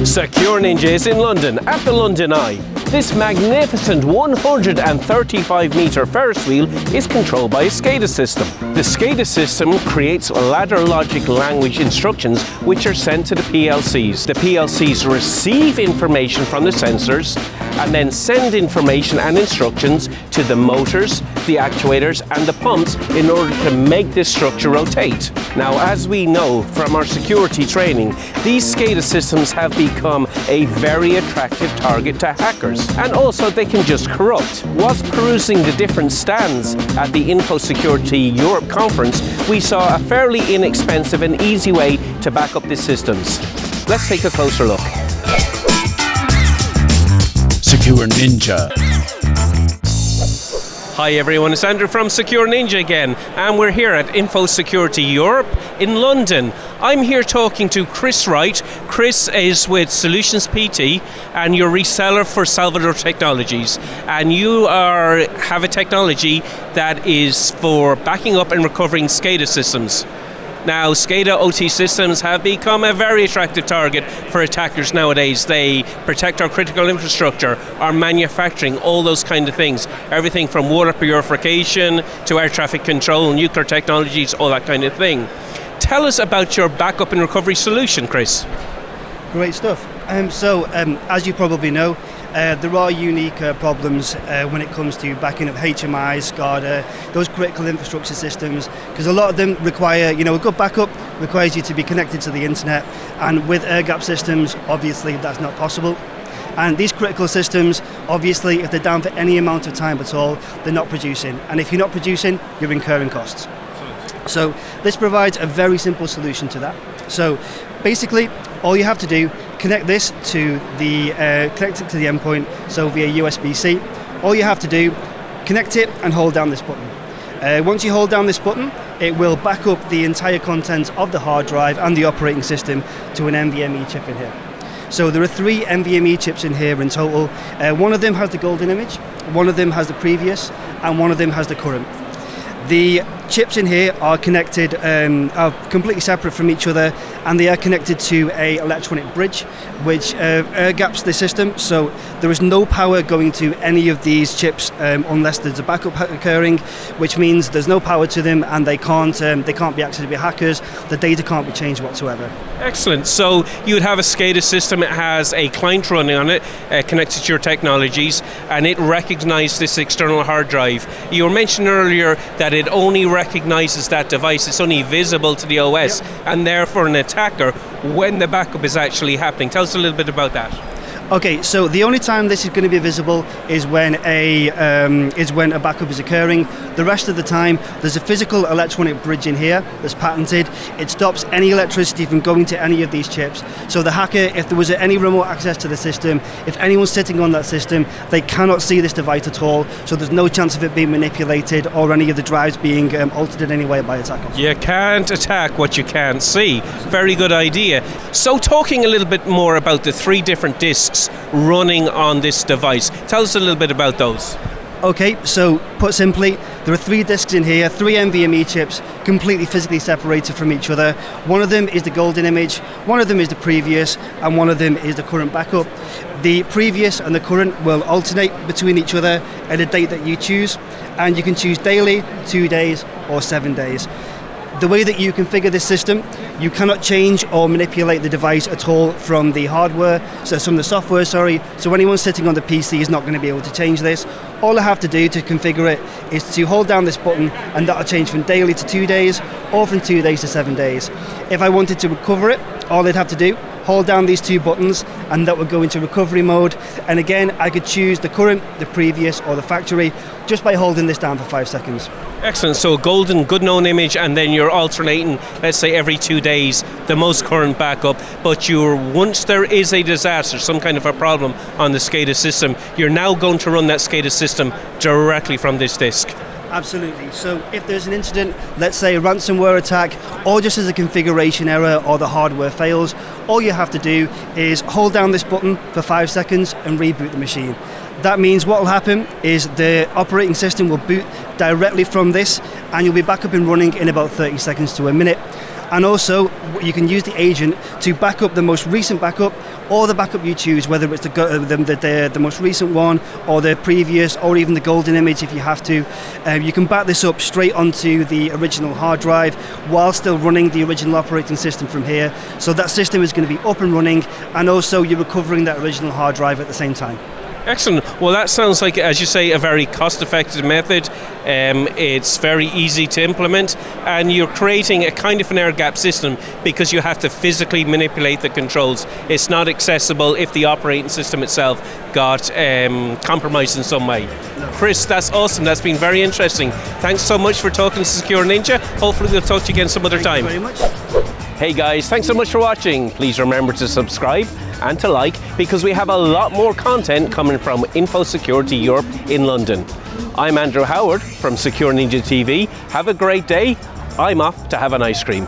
SecureNinja is in London at the London Eye. This magnificent 135-metre Ferris wheel is controlled by a SCADA system. The SCADA system creates ladder logic language instructions which are sent to the PLCs. The PLCs receive information from the sensors and then send information and instructions to the motors, the actuators and the pumps in order to make this structure rotate. Now, as we know from our security training, these SCADA systems have become a very attractive target to hackers, and also they can just corrupt. Whilst perusing the different stands at the Infosecurity Europe conference, we saw a fairly inexpensive and easy way to back up the systems. Let's take a closer look. SecureNinja. Hi everyone, it's Andrew from SecureNinja again, and we're here at Infosecurity Europe in London. I'm here talking to Chris Wright. Chris is with Solutions PT and you're reseller for Salvador Technologies, and you have a technology that is for backing up and recovering SCADA systems. Now, SCADA OT systems have become a very attractive target for attackers nowadays. They protect our critical infrastructure, our manufacturing, all those kind of things. Everything from water purification to air traffic control, nuclear technologies, all that kind of thing. Tell us about your backup and recovery solution, Chris. Great stuff. As you probably know, there are unique problems when it comes to backing up HMI, SCADA, those critical infrastructure systems, because a lot of them require, a good backup requires you to be connected to the internet, and with air-gap systems, obviously that's not possible. And these critical systems, obviously, if they're down for any amount of time at all, they're not producing. And if you're not producing, you're incurring costs. So this provides a very simple solution to that. So basically, all you have to do, connect this to the endpoint, so via USB-C. All you have to do, connect it and hold down this button. Once you hold down this button, it will back up the entire content of the hard drive and the operating system to an NVMe chip in here. So there are 3 NVMe chips in here in total. One of them has the golden image, one of them has the previous, and one of them has the current. The chips in here are connected, are completely separate from each other, and they are connected to an electronic bridge which air gaps the system, so there is no power going to any of these chips unless there's a backup occurring, which means there's no power to them and they can't be accessed by hackers. The data can't be changed whatsoever. Excellent. So you would have a SCADA system. It has a client running on it, connected to your technologies, and it recognizes this external hard drive. You were mentioning earlier that it only recognizes that device. It's only visible to the OS, yep. And therefore an attacker when the backup is actually happening. Tell us a little bit about that. Okay, so the only time this is going to be visible is when a backup is occurring. The rest of the time, there's a physical electronic bridge in here that's patented. It stops any electricity from going to any of these chips. So the hacker, if there was any remote access to the system, if anyone's sitting on that system, they cannot see this device at all. So there's no chance of it being manipulated or any of the drives being altered in any way by attackers. You can't attack what you can't see. Very good idea. So talking a little bit more about the 3 different disks running on this device. Tell us a little bit about those. Okay, so put simply, there are 3 disks in here, 3 NVMe chips, completely physically separated from each other. One of them is the golden image, one of them is the previous, and one of them is the current backup. The previous and the current will alternate between each other at a date that you choose, and you can choose daily, 2 days, or 7 days. The way that you configure this system, you cannot change or manipulate the device at all from the hardware, so from the software, sorry. So anyone sitting on the PC is not going to be able to change this. All I have to do to configure it is to hold down this button, and that'll change from daily to 2 days, or from 2 days to 7 days. If I wanted to recover it, all I'd have to do, hold down these 2 buttons, and that would go into recovery mode. And again, I could choose the current, the previous, or the factory just by holding this down for 5 seconds. Excellent. So golden, good known image, and then you're alternating, let's say every 2 days, the most current backup. But once there is a disaster, some kind of a problem on the SCADA system, you're now going to run that SCADA system directly from this disk. Absolutely. So if there's an incident, let's say a ransomware attack, or just as a configuration error or the hardware fails, all you have to do is hold down this button for 5 seconds and reboot the machine. That means what will happen is the operating system will boot directly from this, and you'll be back up and running in about 30 seconds to a minute. And also, you can use the agent to back up the most recent backup, or the backup you choose, whether it's the most recent one, or the previous, or even the golden image if you have to. You can back this up straight onto the original hard drive while still running the original operating system from here. So that system is going to be up and running, and also you're recovering that original hard drive at the same time. Excellent. Well, that sounds like, as you say, a very cost-effective method. It's very easy to implement, and you're creating a kind of an air-gap system because you have to physically manipulate the controls. It's not accessible if the operating system itself got compromised in some way. No. Chris, that's awesome. That's been very interesting. Thanks so much for talking to Secure Ninja. Hopefully we'll talk to you again some other time. Thank you very much. Hey guys, thanks so much for watching. Please remember to subscribe and to like, because we have a lot more content coming from Infosecurity Europe in London. I'm Andrew Howard from SecureNinjaTV. Have a great day. I'm off to have an ice cream.